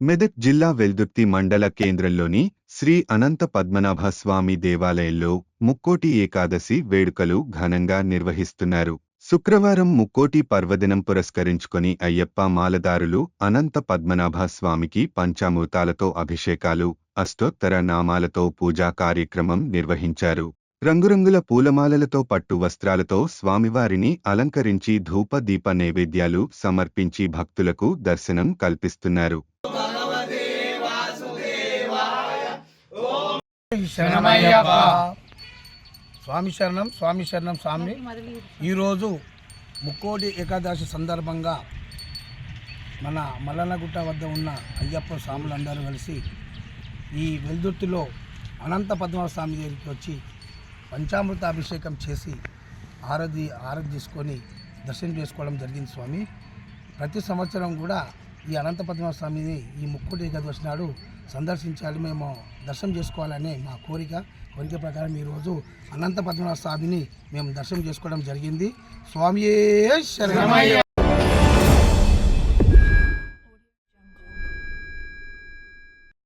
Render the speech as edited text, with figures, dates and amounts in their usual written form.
మెదక్ జిల్లా వెల్దుర్తి మండల కేంద్రంలోని శ్రీ అనంత పద్మనాభ స్వామి దేవాలయంలో ముక్కోటి ఏకాదశి వేడుకలు ఘనంగా నిర్వహిస్తున్నారు. శుక్రవారం ముక్కోటి పర్వదినం పురస్కరించుకొని అయ్యప్ప మాలదారులు అనంత పద్మనాభ స్వామికి పంచామృతాలతో అభిషేకాలు, అష్టోత్తర నామాలతో పూజా కార్యక్రమం నిర్వహించారు. రంగురంగుల పూలమాలలతో పట్టు వస్త్రాలతో స్వామివారిని అలంకరించి ధూప దీప నైవేద్యాలు సమర్పించి భక్తులకు దర్శనం కల్పిస్తున్నారు. స్వామి శరణం స్వామి శరణం స్వామి. ఈరోజు ముక్కోటి ఏకాదశి సందర్భంగా మన మల్లన్నగుట్ట వద్ద ఉన్న అయ్యప్ప స్వాములందరూ కలిసి ఈ వెల్దుర్తిలో అనంత పద్మనాభ స్వామి దగ్గరికి వచ్చి పంచామృత అభిషేకం చేసి ఆరతి తీసుకొని దర్శనం చేసుకోవడం జరిగింది. స్వామి ప్రతి సంవత్సరం కూడా ఈ అనంత పద్మనాభ స్వామిని ఈ ముక్కోటి ఏకాదశి నాడు సందర్శించాలి, మేము దర్శనం చేసుకోవాలనే మా కోరిక ప్రకారం ఈరోజు అనంత పద్మనాభ స్వామిని మేము దర్శనం చేసుకోవడం జరిగింది. స్వామియే శరణమయ్య.